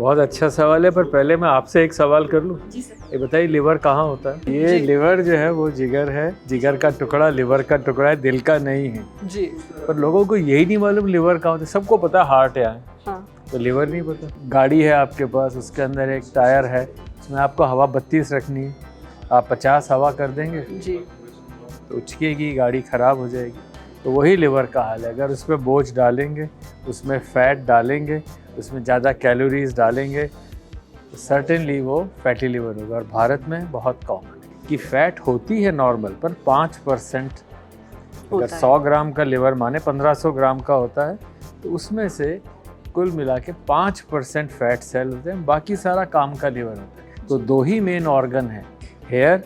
बहुत अच्छा सवाल है, पर पहले मैं आपसे एक सवाल कर लूँ। जी सर। ये बताइए, लिवर कहाँ होता है? ये लिवर जो है वो जिगर है, जिगर का टुकड़ा लिवर का टुकड़ा है, दिल का नहीं है जी। पर लोगों को यही नहीं मालूम लिवर कहाँ होता है। सबको पता हार्ट है, हाँ। तो लिवर नहीं पता। गाड़ी है आपके पास, उसके अंदर एक टायर है, उसमें आपको हवा 32 रखनी है, आप 50 हवा कर देंगे जी। तो उचकेगी, गाड़ी ख़राब हो जाएगी। तो वही लिवर का हाल है। अगर उस पर बोझ डालेंगे, उसमें फैट डालेंगे, उसमें ज़्यादा कैलोरीज डालेंगे तो सर्टेनली वो फैटी लिवर होगा। और भारत में बहुत कॉमन है कि फैट होती है नॉर्मल, पर 5% अगर 100 ग्राम का लिवर माने 1500 ग्राम का होता है, तो उसमें से कुल मिला के 5% फैट सेल होते हैं, बाकी सारा काम का लिवर होता है। तो दो ही मेन ऑर्गन है, hair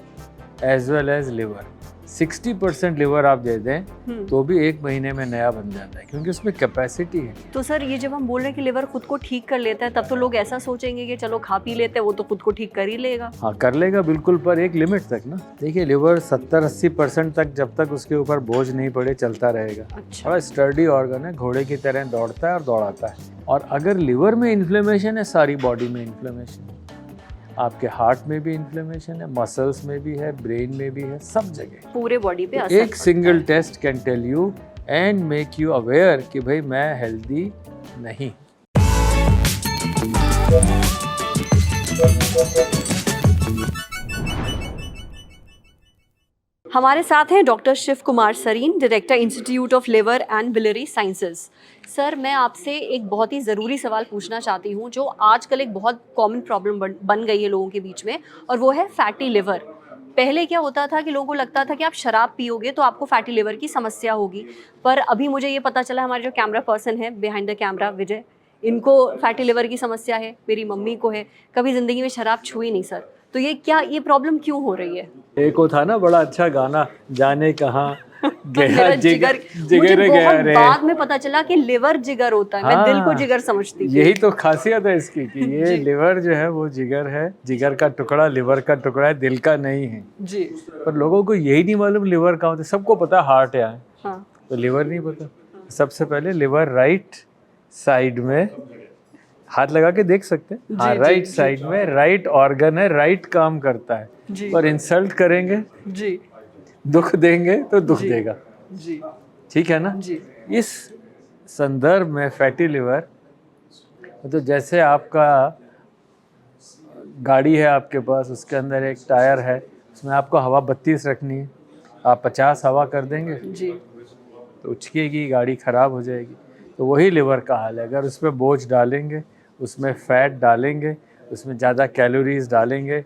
as well as liver. 60% liver आप दे दें तो भी 1 महीने में नया बन जाता है, क्योंकि उसमें कैपेसिटी है। तो सर ये जब हम बोल रहे हैं कि लिवर खुद को ठीक कर लेता है, तब तो लोग ऐसा सोचेंगे कि चलो खा पी लेते हैं, वो तो खुद को ठीक कर ही लेगा। हाँ, कर लेगा बिल्कुल, पर एक लिमिट तक ना। देखिए, लिवर 70-80% तक जब तक उसके ऊपर बोझ नहीं पड़े चलता रहेगा। अच्छा। बड़ा स्टर्डी ऑर्गन है, घोड़े की तरह दौड़ता है और दौड़ाता है। और अगर लिवर में इन्फ्लेमेशन है, सारी बॉडी में इन्फ्लेमेशन है। आपके हार्ट में भी इन्फ्लेमेशन है, मसल्स में भी है, ब्रेन में भी है, सब जगह, पूरे बॉडी पे असर एक single test can tell you and make you aware कि भाई मैं हेल्दी नहीं। हमारे साथ हैं doctor Shiv Kumar Sarin, director institute of liver and biliary sciences. Sir, मैं आपसे एक बहुत ही ज़रूरी सवाल पूछना चाहती हूँ, जो आजकल एक बहुत कॉमन प्रॉब्लम बन गई है लोगों के बीच में, और वो है फैटी लिवर। पहले क्या होता था कि लोगों को लगता था कि आप शराब पियोगे तो आपको फैटी लिवर की समस्या होगी, पर अभी मुझे ये पता चला, हमारे जो कैमरा पर्सन है बिहाइंड द कैमरा, विजय, इनको फैटी लिवर की समस्या है, मेरी मम्मी को है, कभी ज़िंदगी में शराब छुई नहीं। सर, तो ये प्रॉब्लम क्यों हो रही है? एक वो था ना बड़ा अच्छा गाना, जाने कहाँ गया जिगर, मुझे जिगर बहुत गया रे। बाद में पता चला कि लिवर जिगर होता है। मैं दिल को जिगर समझती थी। यही तो खासियत है इसकी कि ये लिवर जो है वो जिगर है, जिगर का टुकड़ा लिवर का टुकड़ा है, दिल का नहीं है जी। पर लोगों को यही नहीं मालूम लिवर कहाँ होता है। सबको पता हार्ट है, हाँ। तो लिवर नहीं पता। सबसे पहले लिवर राइट साइड में, हाथ लगा के देख सकते हैं, हाँ, राइट साइड में राइट ऑर्गन है, राइट काम करता है। और इंसल्ट करेंगे जी, दुख देंगे तो दुख देगा जी, ठीक है ना जी। इस संदर्भ में फैटी लिवर तो जैसे आपका गाड़ी है आपके पास, उसके अंदर एक टायर है, उसमें आपको हवा 32 रखनी है, आप 50 हवा कर देंगे जी। तो उचकेगी, गाड़ी ख़राब हो जाएगी। तो वही लिवर का हाल है। अगर उस पर बोझ डालेंगे, उसमें फैट डालेंगे, उसमें ज़्यादा कैलोरीज डालेंगे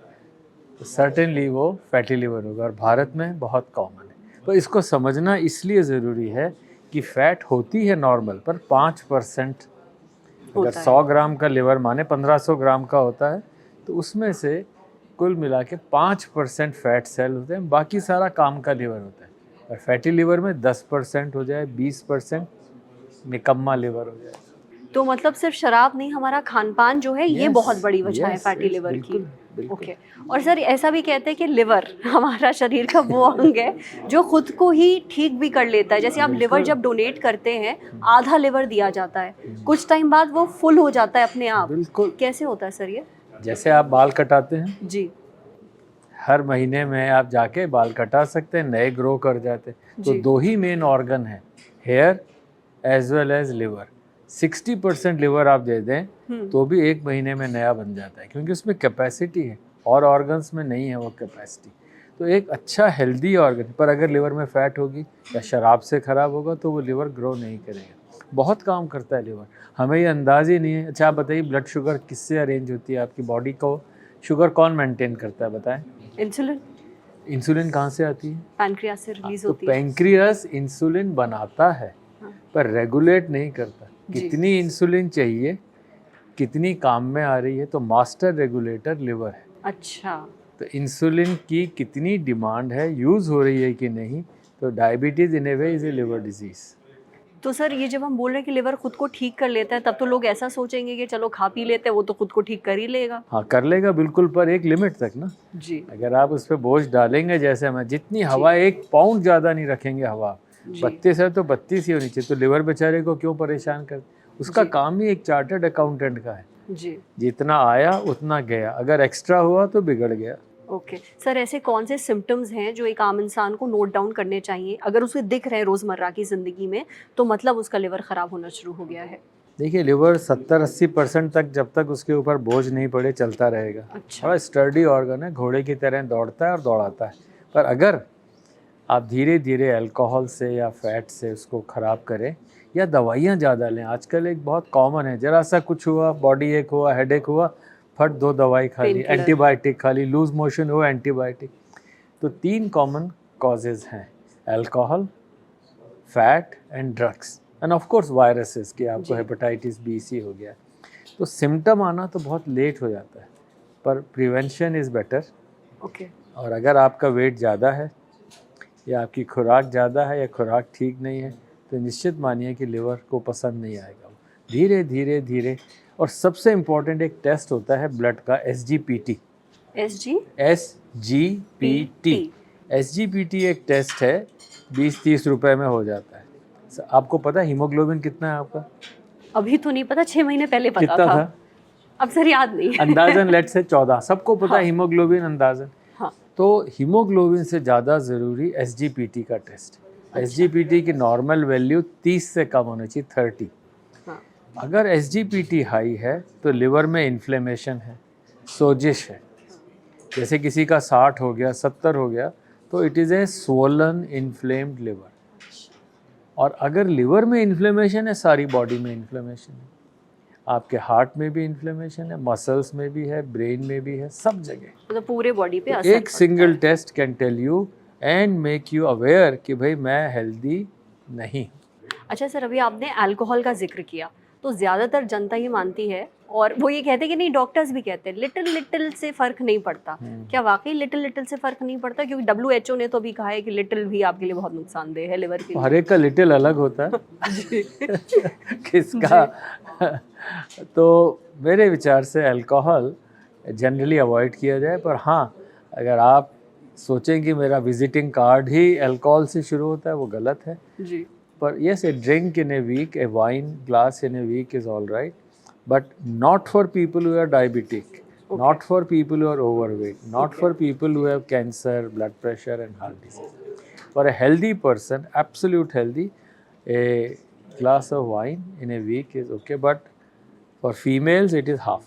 तो सर्टेनली वो फैटी लिवर होगा। और भारत में बहुत कॉमन है। तो इसको समझना इसलिए ज़रूरी है कि फ़ैट होती है नॉर्मल, पर 5% अगर 100 ग्राम का लिवर माने 1500 ग्राम का होता है, तो उसमें से कुल मिला के 5% फैट सेल होते हैं, बाकी सारा काम का लिवर होता है। और फैटी लिवर में 10% हो जाए, 20% निकम्मा लिवर हो जाए। तो मतलब सिर्फ शराब नहीं, हमारा खान पान जो है ये बहुत बड़ी वजह है फैटी लिवर की। ओके। और सर, ऐसा भी कहते हैं कि लिवर हमारा शरीर का वो अंग है जो खुद को ही ठीक भी कर लेता है। जैसे आप लिवर जब डोनेट करते हैं, आधा लिवर दिया जाता है, कुछ टाइम बाद वो फुल हो जाता है अपने आप। बिल्कुल। कैसे होता है सर ये? जैसे आप बाल कटाते हैं जी, हर महीने में आप जाके बाल कटा सकते हैं, नए ग्रो कर जाते हैं। तो दो ही मेन ऑर्गन है, hair as well as liver. 60% liver आप दे दें तो भी 1 महीने में नया बन जाता है, क्योंकि उसमें कैपेसिटी है, और ऑर्गन्स में नहीं है वो कैपेसिटी। तो एक अच्छा हेल्दी ऑर्गन, पर अगर लिवर में फैट होगी या शराब से ख़राब होगा तो वो लिवर ग्रो नहीं करेगा। बहुत काम करता है लिवर, हमें ये अंदाज़ ही नहीं है। अच्छा, आप बताइए, ब्लड शुगर किससे अरेंज होती है? आपकी बॉडी को शुगर कौन मेंटेन करता है, बताएं? इंसुलिन। इंसुलिन कहाँ से आती है? पैनक्रियास से रिलीज तो होती है। पैनक्रियास इंसुलिन बनाता है पर रेगुलेट नहीं करता। कितनी इंसुलिन चाहिए, कितनी काम में आ रही है, तो मास्टर रेगुलेटर लिवर है। अच्छा। तो इंसुलिन की कितनी डिमांड है, यूज़ हो रही है कि नहीं, तो diabetes in A way is a liver disease. तो सर, ये जब हम बोल रहे हैं कि लिवर खुद को ठीक कर लेता है, तब तो लोग ऐसा सोचेंगे कि चलो खा पी लेते हैं, वो तो खुद को ठीक कर ही लेगा। हाँ, कर लेगा बिल्कुल, पर एक लिमिट तक ना। जी। अगर आप उस पर बोझ डालेंगे, जैसे मैं जितनी हवा, 1 पाउंड ज़्यादा नहीं रखेंगे हवा, 32 है तो 32 ही होनी चाहिए, तो लिवर बेचारे को क्यों परेशान कर? उसका काम ही एक चार्टर्ड अकाउंटेंट का है, जी। जितना आया उतना गया, अगर एक्स्ट्रा हुआ तो बिगड़ गया। ओके सर, ऐसे कौन से सिम्टम्स हैं जो एक आम इंसान को नोट डाउन करने चाहिए? अगर उसे दिख रहे हैं रोज़मर्रा की ज़िंदगी में तो मतलब उसका लिवर ख़राब होना शुरू हो गया है। देखिए, लिवर 70-80% तक जब तक उसके ऊपर बोझ नहीं पड़े चलता रहेगा। अच्छा। बड़ा स्टर्डी ऑर्गन है, घोड़े की तरह दौड़ता है और दौड़ाता है। पर अगर आप धीरे धीरे अल्कोहल से या फैट से उसको ख़राब करें या दवाइयाँ ज़्यादा लें, आजकल एक बहुत कॉमन है, ज़रा सा कुछ हुआ, बॉडी एक हुआ, हेडेक हुआ, फट 2 दवाई खा ली, Painkiller। एंटीबायोटिक खा ली, लूज मोशन हुआ, एंटीबायोटिक। तो 3 कॉमन कॉजेज़ हैं, alcohol, fat and drugs end of course viruses, कि आपको हेपेटाइटिस बी सी हो गया। तो सिम्टम आना तो बहुत लेट हो जाता है, पर प्रिवेंशन इज़ बेटर। ओके। और अगर आपका वेट ज़्यादा है या आपकी खुराक ज़्यादा है या खुराक ठीक नहीं है तो निश्चित मानिए कि लिवर को पसंद नहीं आएगा। धीरे धीरे धीरे। और सबसे इम्पोर्टेंट एक टेस्ट होता है ब्लड का, SGPT। SGPT एक टेस्ट है, 20-30 रुपए में हो जाता है। आपको पता है हीमोग्लोबिन कितना है आपका? अभी तो नहीं पता, 6 महीने पहले पता कितना था? अब सर याद नहीं है। अंदाजन लेट से 14, सबको पता है हाँ। हीमोग्लोबिन अंदाजन। हाँ। तो हीमोग्लोबिन से ज़्यादा ज़रूरी SGPT का टेस्ट। अच्छा। SGPT की नॉर्मल वैल्यू 30 से कम होनी चाहिए, 30। हाँ। अगर SGPT हाई है तो लिवर में इन्फ्लेमेशन है, सोजिश है। जैसे किसी का 60 हो गया, 70 हो गया, तो it is a swollen inflamed liver. और अगर लिवर में इन्फ्लेमेशन है, सारी बॉडी में इन्फ्लेमेशन है। आपके हार्ट में भी इन्फ्लेमेशन है, मसल्स में भी है, ब्रेन में भी है, सब जगह। मतलब पूरे बॉडी पे तो असर एक पड़ता सिंगल है। Test can tell you and make you aware कि भाई मैं हेल्दी नहीं। अच्छा सर, अभी आपने अल्कोहल का जिक्र किया, तो ज़्यादातर जनता ये मानती है और वो ये कहते हैं कि नहीं, डॉक्टर्स भी कहते हैं लिटिल लिटिल से फ़र्क नहीं पड़ता। क्या वाकई लिटिल लिटिल से फ़र्क नहीं पड़ता? क्योंकि WHO ने तो भी कहा है कि लिटिल भी आपके लिए बहुत नुकसानदेह है लिवर के लिए। हर एक का लिटिल अलग होता है किसका। तो मेरे विचार से अल्कोहल जनरली अवॉइड किया जाए, पर हाँ, अगर आप सोचें कि मेरा विजिटिंग कार्ड ही अल्कोहल से शुरू होता है, वो गलत है जी। पर yes, a drink in a week, a wine glass in a week is all right, but not for people who are diabetic, not for people who are overweight, not for people who have cancer, blood pressure and heart disease. For a healthy person, absolute healthy, a glass of wine in a week is okay, but for females it is half.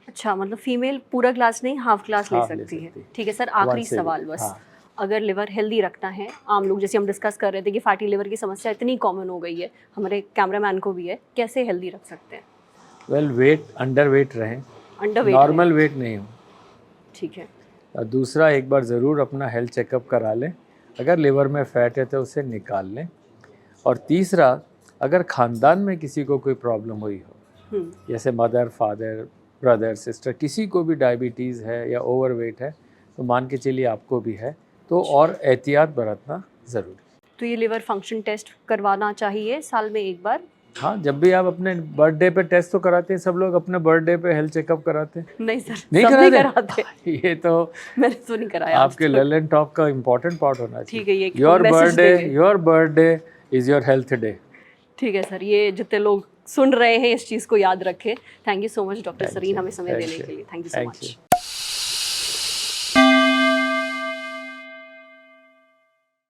अच्छा, मतलब female पूरा glass नहीं, half glass ले half ले सकती है। सकती है। ठीक है सर, आखिरी Once a सवाल week, बस। हाँ। अगर लिवर हेल्दी रखना है, आम लोग जैसे हम डिस्कस कर रहे थे कि फैटी लिवर की समस्या इतनी कॉमन हो गई है, हमारे कैमरामैन को भी है, कैसे हेल्दी रख सकते हैं? वेल, वेट, अंडर वेट रहें, अंडरवेट नॉर्मल वेट नहीं हो। ठीक है। और दूसरा, एक बार ज़रूर अपना हेल्थ चेकअप करा लें, अगर लिवर में फैट है तो उसे निकाल लें। और तीसरा, अगर ख़ानदान में किसी को कोई प्रॉब्लम हुई हो, जैसे मदर, फादर, ब्रदर, सिस्टर, किसी को भी डायबिटीज़ है या ओवरवेट है, तो मान के चलिए आपको भी है, तो और एहतियात बरतना ज़रूरी। तो ये लिवर फंक्शन टेस्ट करवाना चाहिए साल में एक बार? हाँ, जब भी आप अपने बर्थडे पे टेस्ट तो कराते हैं, सब लोग अपने बर्थडे पे हेल्थ चेकअप कराते हैं। नहीं सर, नहीं सब कराते? नहीं कराते। ये तो मैंने तो नहीं कराया। आपके ललन टॉक का इम्पोर्टेंट पार्ट होना चाहिए। ठीक है, ये your birthday is your health day. ठीक है सर, ये जितने लोग सुन रहे हैं इस चीज़ को याद रखें। Thank you so much doctor Sarin, हमें समय देने के लिए। Thank you so much.